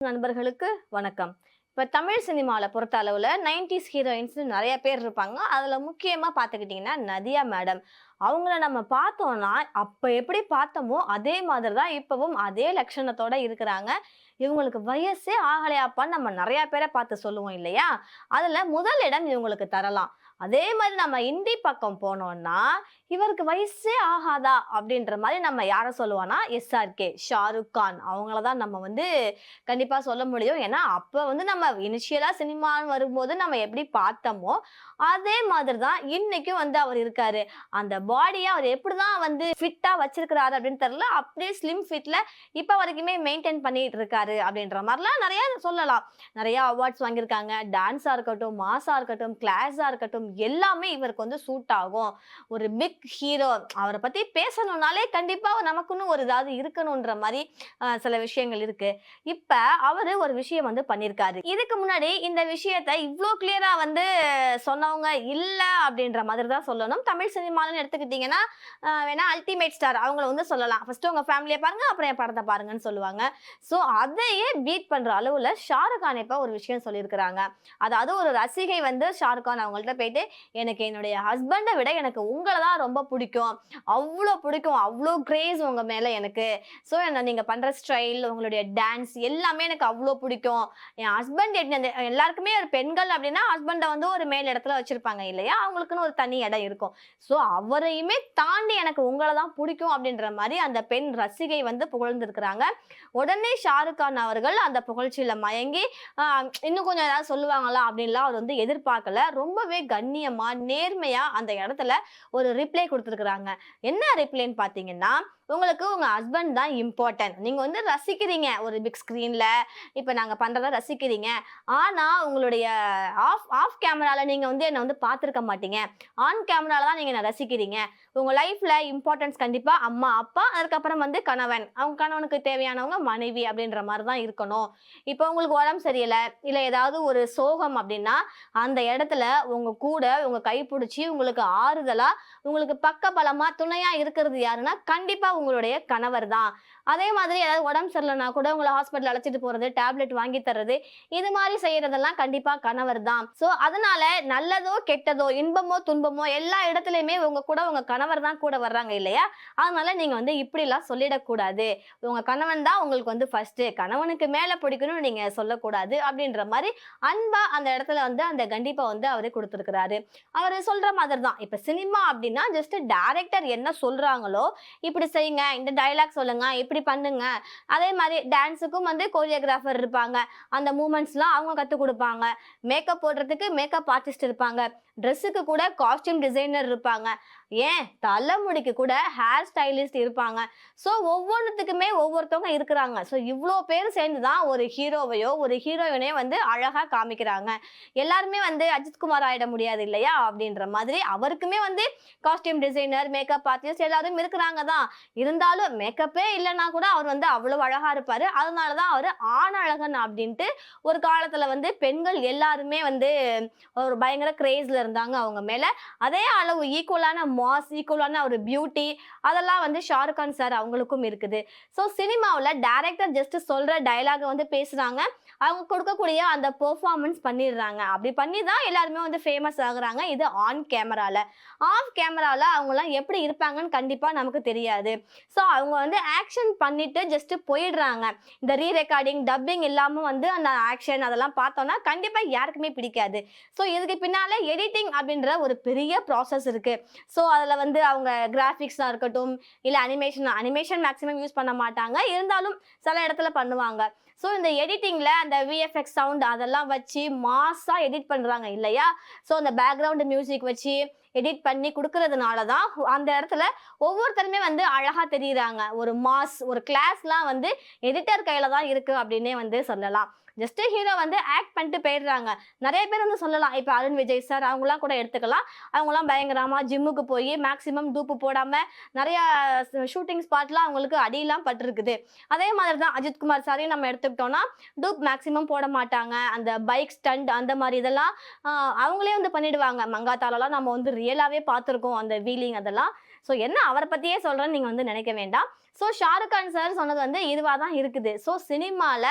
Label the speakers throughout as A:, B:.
A: நண்பர்களுக்கு வணக்கம். இப்ப தமிழ் சினிமால பொறுத்த அளவுல 90s ஹீரோயின்ஸ் நெறைய பேர் இருப்பாங்க. அதுல முக்கியமா பார்த்துக்கிட்டீங்கன்னா, நதியா மேடம். அவங்கள நம்ம பார்த்தோம்னா, அப்ப எப்படி பார்த்தோமோ, அதே மாதிரி தான் இப்பவும் அதே லட்சணத்தோட இருக்கிறாங்க. இவங்களுக்கு வயசே ஆகலையாப்பான்னு நம்ம நெறைய பேர பார்த்து சொல்லுவோம் இல்லையா? அதுல முதல் இடம் இவங்களுக்கு தரலாம். அதே மாரி நம்ம இந்தி பக்கம் போனோம்னா, இவருக்கு வயசே ஆகாதா? அப்படின்ற மாரி நம்ம யார சொல்லுவோம்னா, எஸ்ஆர்கே, ஷாருக் கான் அவங்கள தான் நம்ம வந்து கண்டிப்பா சொல்ல முடியும். ஏன்னா, அப்ப வந்து நம்ம இனிஷியலா சினிமான்னு வரும்போது நம்ம எப்படி பார்த்தோமோ, அதே மாதிரி தான் இன்னைக்கும் வந்து அவர் இருக்காரு. அந்த பாடிய அவர் எப்படிதான் வந்து ஃபிட்டா வச்சிருக்கிறாரு அப்படின்னு தெரியல. அப்படியே ஸ்லிம் ஃபிட்ல இப்ப வரைக்குமே மெயின்டெயின் பண்ணிட்டு இருக்காரு அப்படின்ற மாரிலாம் நெறைய சொல்லலாம். நெறைய அவார்ட்ஸ் வாங்கியிருக்காங்க. டான்ஸா இருக்கட்டும், மாஸா இருக்கட்டும், கிளாஸா இருக்கட்டும் எல்லாமே இவருக்கு வந்து சூட் ஆகும். ஒரு பிக் ஹீரோ அவர பத்தி பேசணும்னாலே கண்டிப்பா நமக்குன்னு ஒரு ஏதாவது இருக்கணுன்ற மாரி சில விஷயங்கள் இருக்கு. இப்ப அவரு ஒரு விஷயம் வந்து பண்ணியிருக்காரு. இதுக்கு முன்னாடி இந்த விஷயத்த இவ்ளோ கிளியரா வந்து சொன்னவங்க இல்ல அப்படின்ற மாதிரி தான் சொல்லணும். தமிழ் சினிமான்னு எடுத்துக்கிட்டீங்கன்னா, வேணா அல்டிமேட் ஸ்டார் அவங்கள வந்து சொல்லலாம். ஃபர்ஸ்ட் உங்க ஃபேமிலிய பாருங்க, அப்புறம் என் படத்த பாருங்கன்னு சொல்லுவாங்க. சோ அதையே பீட் பண்ற அளவுல ஷாருக் கான் இப்ப ஒரு விஷயம் சொல்லியிருக்கிறாங்க. அதாவது ஒரு ரசிகை வந்து ஷாருக் கான் அவங்கள்ட்ட போயிட்டு, "எனக்கு என்னுடைய ஹஸ்பண்ட விட எனக்கு உங்கள தான் ரொம்ப புடிக்கும். அவ்ளோ புடிக்கும். அவ்ளோ கிரேஸ் உங்க மேல எனக்கு. சோ என்ன நீங்க பண்ற ஸ்டைல், உங்களுடைய டான்ஸ் எல்லாமே எனக்கு அவ்ளோ பிடிக்கும். என் ஹஸ்பண்ட் எல்லாருக்குமே ஒரு பெண்கள் அப்படின்னா ஹஸ்பண்ட வந்து ஒரு மேல் இடத்துல வச்சிருப்பாங்க இல்லையா? அவங்களுக்குன்னு ஒரு தனி இடம் இருக்கும். சோ அவரையுமே தாண்டி எனக்கு உங்கள தான் பிடிக்கும் அப்படின்ற மாரி அந்த பெண் ரசிகை வந்து புகழ்ந்திருக்கிறாங்க. உடனே ஷாருக் கான் அவர்கள் அந்த புகழ்ச்சியில மயங்கி, அ இன்னும் கொஞ்சம் ஏதாவது சொல்லுவாங்களா அப்படின்லாம் அவர் வந்து எதிர்பார்க்கல. ரொம்பவே கண்ணியமா, நேர்மையா அந்த இடத்துல ஒரு ரிப்ளை குடுத்திருக்கிறாங்க. என்ன ரிப்ளைன்னு பார்த்தீங்கன்னா, உங்களுக்கு உங்க ஹஸ்பண்ட் தான் இம்பார்ட்டன்ட். நீங்க வந்து ரசிக்கிறீங்க ஒரு பிக் ஸ்கிரீன்ல. இப்ப நாங்க பண்றத ரசிக்கிறீங்க. ஆனா உங்களுடைய ஆஃப் கேமரால நீங்க வந்து என்ன வந்து பார்த்திருக்க மாட்டீங்க. ஆன் கேமரால தான் நீங்க என்ன ரசிக்கிறீங்க. உங்க லைஃப்ல இம்பார்ட்டன்ஸ் கண்டிப்பா அம்மா, அப்பா, அதுக்கப்புறம் வந்து கணவன். அவங்க கணவனுக்கு தேவையானவங்க மனைவி அப்படின்ற மாரி தான் இருக்கணும். இப்ப உங்களுக்கு உடம்பு சரியில்ல, இல்ல ஏதாவது ஒரு சோகம் அப்படின்னா, அந்த இடத்துல உங்க கூட உங்க கைப்புடிச்சு உங்களுக்கு ஆறுதலா, உங்களுக்கு பக்கபலமா, துணையா இருக்கிறது யாருன்னா, கண்டிப்பா உங்களுடைய கணவர் தான். அதே மாதிரி ஏதாவது உடம்பு சரியில்லனா கூட உங்கள ஹாஸ்பிட்டல் அழைச்சிட்டு போறது, டேப்லெட் வாங்கி தர்றது, இது மாரி செய்யறதெல்லாம் கண்டிப்பா கணவர் தான். சோ அதனால நல்லதோ, கெட்டதோ, இன்பமோ, துன்பமோ எல்லா இடத்துலயுமே உங்க கூட உங்க கணவர் தான் கூட வர்றாங்க இல்லையா? அதனால நீங்க வந்து இப்படிலாம் சொல்லிடக்கூடாது. உங்க கணவன் தான் உங்களுக்கு வந்து ஃபர்ஸ்ட்டு. கணவனுக்கு மேல பிடிக்கணும்னு நீங்க சொல்லக்கூடாது. அப்படின்ற மாரி அன்பா அந்த இடத்துல வந்து அந்த கண்டிப்பா வந்து அவரு குடுத்திருக்கிறாரு. அவரு சொல்ற மாதிரி தான். இப்ப சினிமா அப்படின்னா ஜஸ்ட் டைரக்டர் என்ன சொல்றாங்களோ, இப்படி செய்யுங்க, இந்த டயலாக் சொல்லுங்க, இப்படி பண்ணுங்க. அதே மாரி டான்ஸுக்கும் வந்து கோரியோகிராஃபர் இருப்பாங்க. அந்த மூவ்மெண்ட்ஸ்லாம் அவங்க கத்துக் குடுப்பாங்க. மேக்கப் போடுறதுக்கு மேக்கப் ஆர்டிஸ்ட் இருப்பாங்க. ட்ரெஸ்ஸுக்கு கூட காஸ்டியூம் டிசைனர் இருப்பாங்க. ஏன் தலைமுடிக்கு கூட ஹேர் ஸ்டைலிஸ்ட் இருப்பாங்க. ஸோ ஒவ்வொன்னுத்துக்குமே ஒவ்வொருத்தவங்க இருக்கிறாங்க. ஸோ இவ்ளோ பேர் சேர்ந்து தான் ஒரு ஹீரோவையோ, ஒரு ஹீரோயினையோ வந்து அழகா காமிக்கிறாங்க. எல்லாருமே வந்து அஜித் குமார் ஆயிட முடியாது இல்லையா? அப்படின்ற மாதிரி அவருக்குமே வந்து காஸ்டியூம் டிசைனர், மேக்கப் ஆர்டிஸ்ட் எல்லாரும் இருக்கிறாங்க தான். இருந்தாலும் மேக்கப்பே இல்லன்னா கூட அவர் வந்து அவ்வளவு அழகா இருப்பாரு. அதனால தான் அவரு ஆணழகன் அப்படின்ட்டு ஒரு காலத்துல வந்து பெண்கள் எல்லாருமே வந்து ஒரு பயங்கர கிரேஸ்ல இருந்தாங்க அவங்க மேல. அதே அளவு ஈக்குவலான மாஸ், ஈக்குவலான ஒரு பியூட்டி அதெல்லாம் வந்து ஷாருக் கான் சார் அவங்களுக்கும் இருக்குது. ஸோ சினிமாவுல டைரக்டர் ஜஸ்ட் சொல்ற டயலாக வந்து பேசுறாங்க. அவங்க கொடுக்கக்கூடிய அந்த பெர்ஃபார்மன்ஸ் பண்ணிடுறாங்க. அப்படி பண்ணி தான் எல்லாருமே வந்து ஃபேமஸ் ஆகுறாங்க. இது ஆன் கேமரால. ஆஃப் கேமரால அவங்கலாம் எப்படி இருப்பாங்கன்னு கண்டிப்பா நமக்கு தெரியாது. ஸோ அவங்க வந்து ஆக்ஷன் பண்ணிட்டு ஜஸ்ட் போயிடுறாங்க. இந்த ரெக்கார்டிங், டப்பிங் இல்லாம வந்து அந்த ஆக்ஷன் அதெல்லாம் பார்த்தோம்னா கண்டிப்பா யாருக்குமே பிடிக்காது. ஸோ இதுக்கு பின்னால எடிட்டிங் அப்படின்ற ஒரு பெரிய ப்ராசஸ் இருக்கு. ஸோ அதுல வந்து அவங்க கிராபிக்ஸா இருக்கட்டும், இல்ல அனிமேஷன் மேக்ஸிமம் யூஸ் பண்ண மாட்டாங்க. இருந்தாலும் சில இடத்துல பண்ணுவாங்க. ஸோ இந்த எடிட்டிங்ல அந்த விஎஃப்எக்ஸ் சவுண்ட் அதெல்லாம் வச்சு மாஸா எடிட் பண்றாங்க இல்லையா? ஸோ அந்த பேக்ரவுண்ட் மியூசிக் வச்சு எடிட் பண்ணி குடுக்கறதுனால தான் அந்த இடத்துல ஒவ்வொருத்தருமே வந்து அழகா தெரியுறாங்க. ஒரு மாஸ், ஒரு கிளாஸ்லாம் வந்து எடிட்டர் கையில தான் இருக்கு அப்படின்னே வந்து சொல்லலாம். ஜஸ்ட் ஹீரோ வந்து ஆக்ட் பண்ணிட்டு போயிடுறாங்க. நெறைய பேர் வந்து சொல்லலாம். இப்ப அருண் விஜய் சார் அவங்கலாம் கூட எடுத்துக்கலாம். அவங்கலாம் பயங்கரமா ஜிம்முக்கு போய் மேக்ஸிமம் டூப் போடாம நெறைய ஷூட்டிங் ஸ்பாட்லாம் அவங்களுக்கு அடியெல்லாம் பட்டிருக்குது. அதே மாதிரி தான் அஜித் குமார் சாரையும் நம்ம எடுத்துக்கிட்டோம்னா, டூப் மேக்ஸிமம் போட மாட்டாங்க. அந்த பைக் ஸ்டண்ட் அந்த மாரி இதெல்லாம் அ அவங்களே வந்து பண்ணிடுவாங்க. மங்காத்தாலலாம் நம்ம வந்து ரியலாவே பார்த்துருக்கோம் அந்த வீலிங் அதெல்லாம். ஸோ என்ன அவர பத்தியே சொல்றேன்னு நீங்க வந்து நினைக்க வேண்டாம். ஸோ ஷாருக் கான் சார் சொன்னது வந்து இதுவாக தான் இருக்குது. ஸோ சினிமாவில்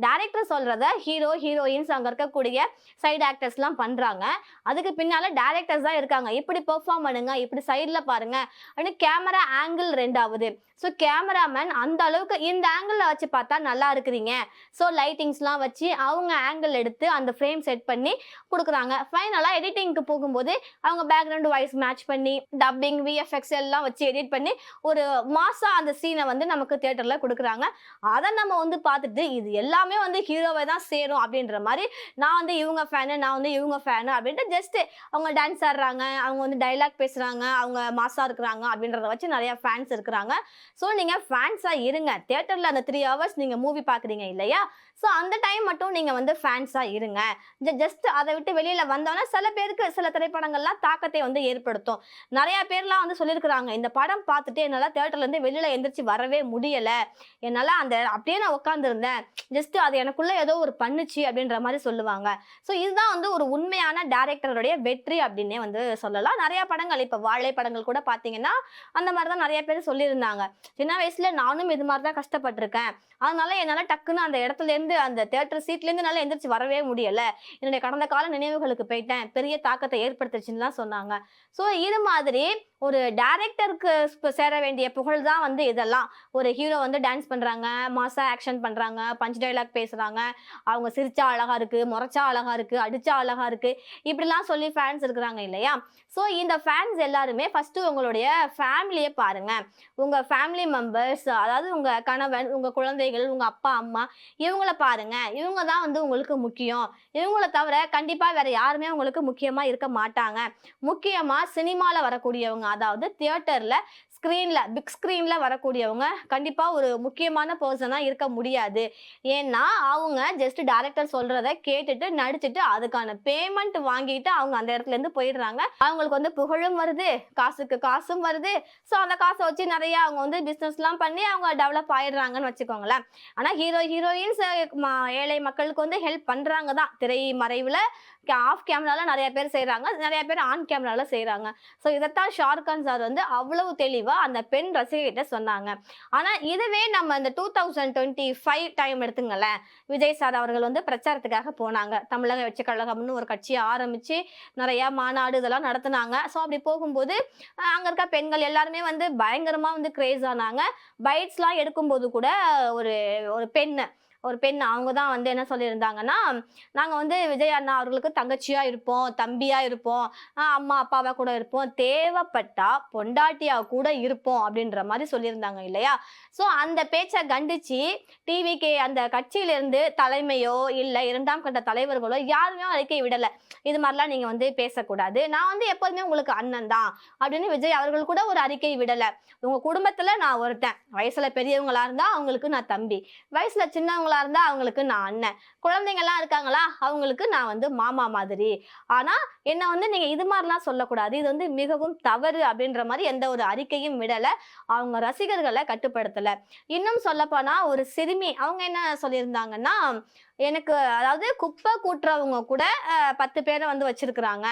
A: டைரக்டர் சொல்கிறத ஹீரோ ஹீரோயின்ஸ் அங்கே இருக்கக்கூடிய சைடு ஆக்டர்ஸ்லாம் பண்ணுறாங்க. அதுக்கு பின்னால் டைரக்டர்ஸ் தான் இருக்காங்க. இப்படி பெர்ஃபார்ம் பண்ணுங்க, இப்படி சைடில் பாருங்க அப்படின்னு கேமரா ஆங்கிள் ரெண்டாவது. ஸோ கேமராமேன் அந்த அளவுக்கு இந்த ஆங்கிளில் வச்சு பார்த்தா நல்லா இருக்குறீங்க. ஸோ லைட்டிங்ஸ்லாம் வச்சு அவங்க ஆங்கிள் எடுத்து அந்த ஃப்ரேம் செட் பண்ணி கொடுக்குறாங்க. ஃபைனலாக எடிட்டிங்க்கு போகும்போது அவங்க பேக்ரவுண்ட் வாய்ஸ் மேட்ச் பண்ணி டப்பிங் விஎஃப்எக்ஸ் எல்லாம் வச்சு எடிட் பண்ணி ஒரு மாசா அந்த சீனை வந்து நமக்கு தியேட்டரில் கொடுக்குறாங்க. அதை நம்ம வந்து பார்த்துட்டு இது எல்லாமே வந்து ஹீரோவை தான் சேரும் அப்படின்ற மாதிரி நான் வந்து இவங்க ஃபேனு, நான் வந்து இவங்க ஃபேனு அப்படின்ட்டு ஜஸ்ட் அவங்க டான்ஸ் ஆடுறாங்க, அவங்க வந்து டைலாக் பேசுகிறாங்க, அவங்க மாசா இருக்கிறாங்க அப்படின்றத வச்சு நிறைய ஃபேன்ஸ் இருக்கிறாங்க. ஸோ நீங்கள் ஃபேன்ஸாக இருங்க. தியேட்டரில் அந்த 3 hours நீங்கள் மூவி பார்க்குறீங்க இல்லையா, ஸோ அந்த டைம் மட்டும் நீங்கள் வந்து ஃபேன்ஸாக இருங்க. ஜஸ்ட் அதை விட்டு வெளியில் வந்தோன்னா சில பேருக்கு சில திரைப்படங்கள்லாம் தாக்கத்தை வந்து ஏற்படுத்தும். நிறையா பேர்லாம் வந்து சொல்லியிருக்கிறாங்க, இந்த படம் பார்த்துட்டு என்னால் தியேட்டர்லேருந்து வெளியில் எந்திரிச்சு வரவே முடியலை, என்னால் அந்த அப்படியே நான் உட்காந்துருந்தேன், ஜஸ்ட் அது எனக்குள்ளே ஏதோ ஒரு பண்ணுச்சு அப்படின்ற மாதிரி சொல்லுவாங்க. ஸோ இதுதான் வந்து ஒரு உண்மையான டைரக்டருடைய வெற்றி அப்படின்னே வந்து சொல்லலாம். நிறையா படங்கள் இப்போ வாழை படங்கள் கூட பார்த்தீங்கன்னா அந்த மாதிரி தான் நிறைய பேர் சொல்லியிருந்தாங்க. சின்ன வயசுல நானும் இது மாதிரி தான் கஷ்டப்பட்டிருக்கேன், அதனால என்னால் டக்குன்னு அந்த இடத்துலேருந்து அந்த தியேட்டர் சீட்லேருந்து என்னால் எந்திரிச்சு வரவே முடியலை, என்னுடைய கடந்த கால நினைவுகளுக்கு போயிட்டேன், பெரிய தாக்கத்தை ஏற்படுத்துச்சுன்னு தான் சொன்னாங்க. ஸோ இது மாதிரி ஒரு டைரக்டருக்கு சேர வேண்டிய புகழ் தான் வந்து இதெல்லாம். ஒரு ஹீரோ வந்து டான்ஸ் பண்ணுறாங்க, மாசா ஆக்ஷன் பண்ணுறாங்க, பஞ்ச் டைலாக் பேசுகிறாங்க, அவங்க சிரிச்சா அழகா இருக்கு, முறைச்சா அழகா இருக்கு, அடிச்சா அழகா இருக்கு, இப்படிலாம் சொல்லி ஃபேன்ஸ் இருக்கிறாங்க இல்லையா. ஸோ இந்த ஃபேன்ஸ் எல்லாருமே ஃபஸ்ட்டு உங்களுடைய ஃபேமிலியை பாருங்க. உங்கள் ஃபேமிலி மெம்பர்ஸ், அதாவது உங்கள் கணவன், உங்கள் குழந்தைகள், உங்கள் அப்பா அம்மா, இவங்கள பாருங்க. இவங்க தான் வந்து உங்களுக்கு முக்கியம். இவங்கள தவிர கண்டிப்பாக வேற யாருமே உங்களுக்கு முக்கியமாக இருக்க மாட்டாங்க. முக்கியமாக சினிமாவில் வரக்கூடியவங்க, அதாவது தியேட்டரில் ஸ்க்ரீனில் பிக் ஸ்க்ரீனில் வரக்கூடியவங்க கண்டிப்பாக ஒரு முக்கியமான பர்சனாக இருக்க முடியாது. ஏன்னா அவங்க ஜஸ்ட் டைரக்டர் சொல்கிறத கேட்டுட்டு நடிச்சுட்டு அதுக்கான பேமெண்ட் வாங்கிட்டு அவங்க அந்த இடத்துலேருந்து போயிடுறாங்க. அவங்களுக்கு வந்து புகழும் வருது, காசுக்கு காசும் வருது. ஸோ அந்த காசை வச்சு நிறைய அவங்க வந்து பிஸ்னஸ்லாம் பண்ணி அவங்க டெவலப் ஆயிடுறாங்கன்னு வச்சுக்கோங்களேன். ஆனால் ஹீரோயின்ஸ் ஏழை மக்களுக்கு வந்து ஹெல்ப் பண்ணுறாங்க தான். திரை மறைவில் ஆஃப் கேமராவில் நிறைய பேர் செய்கிறாங்க, நிறைய பேர் ஆன் கேமராவில் செய்கிறாங்க. ஸோ இதைத்தான் ஷாருக் கான் சார் வந்து அவ்வளவு தெளிவாக அந்த பெண் ரசிகர்கிட்ட சொன்னாங்க. ஆனால் இதுவே நம்ம இந்த 2025 டைம் எடுத்துங்களேன், விஜய் சார் அவர்கள் வந்து பிரச்சாரத்துக்காக போனாங்க. தமிழக வெற்றி கழகம்னு ஒரு கட்சியை ஆரம்பித்து நிறையா மாநாடு இதெல்லாம் நடத்துனாங்க. ஸோ அப்படி போகும்போது அங்கே இருக்க பெண்கள் எல்லாருமே வந்து பயங்கரமாக வந்து கிரேஸ் ஆனாங்க. பைட்ஸ்லாம் எடுக்கும்போது கூட ஒரு ஒரு பெண் அவங்க தான் வந்து என்ன சொல்லியிருந்தாங்கன்னா, நாங்கள் வந்து விஜய் அண்ணா அவர்களுக்கு தங்கச்சியாக இருப்போம், தம்பியாக இருப்போம், அம்மா அப்பாவாக கூட இருப்போம், தேவைப்பட்டா பொண்டாட்டியாக கூட இருப்போம் அப்படின்ற மாதிரி சொல்லியிருந்தாங்க இல்லையா. ஸோ அந்த பேச்சை கண்டிச்சு டிவிக்கு அந்த கட்சியிலேருந்து தலைமையோ இல்லை 2ஆம் கட்ட தலைவர்களோ யாருமே அறிக்கை விடலை. இது மாதிரிலாம் நீங்கள் வந்து பேசக்கூடாது, நான் வந்து எப்போதுமே உங்களுக்கு அண்ணன் தான் அப்படின்னு விஜய் அவர்கள் கூட ஒரு அறிக்கை விடலை. உங்கள் குடும்பத்தில் நான் ஒருத்தன், வயசில் பெரியவங்களா இருந்தால் அவங்களுக்கு நான் தம்பி, வயசில் சின்னவங்களா இருந்தா அவங்களுக்கு நான் அண்ணன், குழந்தைங்கலாம் இருக்காங்களா அவங்களுக்கு நான் வந்து மாமா மாதிரி. ஆனா என்ன வந்து நீங்க இது மாதிரிலாம் சொல்லக்கூடாது, இது வந்து மிகவும் தவறு அப்படின்ற மாதிரி எந்த ஒரு அறிக்கையும் விடல. அவங்க ரசிகர்களை கட்டுப்படுத்தல. இன்னும் சொல்லப்போனா ஒரு சிறுமி அவங்க என்ன சொல்லியிருந்தாங்கன்னா, எனக்கு அதாவது குப்பை கூட்டுறவங்க கூட 10 பேரை வந்து வச்சிருக்கிறாங்க,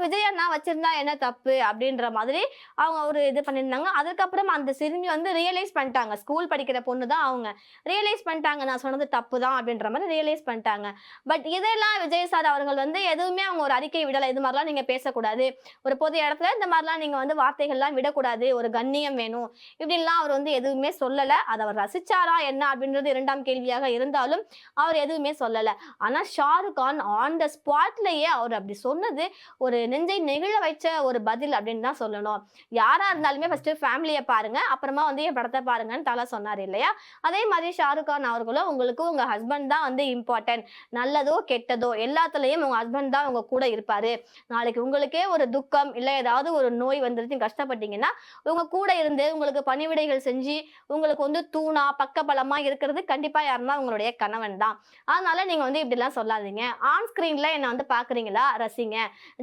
A: விஜய் அண்ணா வச்சிருந்தா என்ன தப்பு அப்படின்ற மாதிரி அவங்க ஒரு இது பண்ணியிருந்தாங்க. அதுக்கப்புறம் அந்த சிறுமி வந்து ரியலைஸ் பண்ணிட்டாங்க, ஸ்கூல் படிக்கிற பொண்ணு தான் அவங்க, ரியலைஸ் பண்ணிட்டாங்க நான் சொன்னது தப்பு தான் அப்படின்ற மாதிரி ரியலைஸ் பண்ணிட்டாங்க. பட் இதெல்லாம் விஜய் சார் அவர்கள் வந்து எதுவுமே அவங்க ஒரு அறிக்கை விடலை. இது மாதிரிலாம் நீங்கள் பேசக்கூடாது, ஒரு பொது இடத்துல இந்த மாதிரிலாம் நீங்கள் வந்து வார்த்தைகள்லாம் விடக்கூடாது, ஒரு கண்ணியம் வேணும் இப்படின்லாம் அவர் வந்து எதுவுமே சொல்லலை. அதை அவர் ரசிச்சாரா என்ன அப்படின்றது 2ஆம் கேள்வியாக இருந்தாலும் அவர் எதுவுமே சொல்லல. ஆனா ஷாருக் கான் ஆன் த ஸ்பாட்லயே அவர் அப்படி சொன்னது ஒரு நெஞ்சை நெகிழ வைச்ச ஒரு பதில் அப்படின்னு தான் சொல்லணும். யாரா இருந்தாலுமே ஃபர்ஸ்ட் ஃபேமிலியை பாருங்க, அப்புறமா வந்து என் படத்தை பாருங்கன்னு தலை சொன்னார் இல்லையா. அதே மாதிரி ஷாருக் கான் அவர்களும் உங்களுக்கு உங்க ஹஸ்பண்ட் தான் வந்து இம்பார்ட்டன்ட், நல்லதோ கெட்டதோ எல்லாத்துலயும் உங்க ஹஸ்பண்ட் தான் உங்க கூட இருப்பாரு. நாளைக்கு உங்களுக்கே ஒரு துக்கம் இல்லை ஏதாவது ஒரு நோய் வந்துருச்சு கஷ்டப்பட்டீங்கன்னா உங்க கூட இருந்து உங்களுக்கு பணிவிடைகள் செஞ்சு உங்களுக்கு வந்து தூணா பக்கபலமா இருக்கிறது கண்டிப்பா யாருன்னா உங்களுடைய கணவன் தான். அதனால நீங்க வந்து இப்படிலாம் சொல்லாதீங்க. ஆன் ஸ்கிரீன்ல என்ன வந்து பாக்குறீங்களா, ரசிங்க,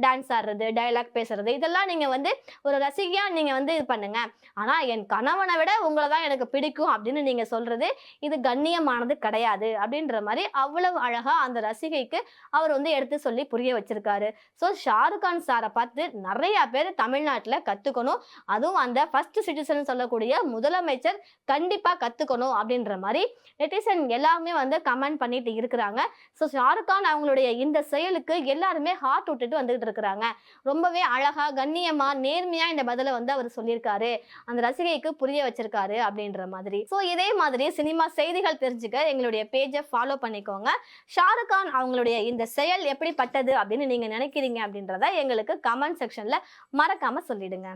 A: டான்ஸ் ஆடுறது, டைலாக் பேசுறது, இதெல்லாம் நீங்க வந்து ஒரு ரசிகையா நீங்க வந்து இது பண்ணுங்க. ஆனா என் கணவனை விட உங்களை தான் எனக்கு பிடிக்கும் அப்படின்னு நீங்க சொல்றது இது கண்ணியமானது வந்து கிடையாது அப்படின்ற மாதிரி அவ்வளவு அழகா அந்த ரசிகைக்கு அவர் வந்து எடுத்து சொல்லி புரிய வச்சிருக்காரு. ஸோ ஷாருக் கான் சாரை பார்த்து நிறைய பேர் தமிழ்நாட்டுல கத்துக்கணும். அதுவும் அந்த ஃபர்ஸ்ட் சிட்டிசன் சொல்லக்கூடிய முதலமைச்சர் கண்டிப்பா கத்துக்கணும் அப்படின்ற மாதிரி நெட்டிசன் எல்லாருமே வந்து கமெண்ட் பண்ணிட்டு இருக்கிறாங்க. ஸோ ஷாருக் கான் அவங்களுடைய இந்த செயலுக்கு எல்லாருமே ஹார்ட் விட்டுட்டு வந்துகிட்டு இருக்கிறாங்க. ரொம்பவே அழகா கண்ணியமா நேர்மையா இந்த பதில வந்து அவர் சொல்லியிருக்காரு, அந்த ரசிகைக்கு புரிய வச்சிருக்காரு அப்படின்ற மாதிரி. ஸோ இதே மாதிரி சினிமா செய்திகள் தெரிஞ்சுக்க எங்களுடைய பேஜை ஃபாலோ பண்ணிக்கோங்க. ஷாருக் கான் அவங்களுடைய இந்த செயல் எப்படிப்பட்டது அப்படின்னு நீங்க நினைக்கிறீங்க அப்படின்றத எங்களுக்கு கமெண்ட் செக்ஷன்ல மறக்காம சொல்லிடுங்க.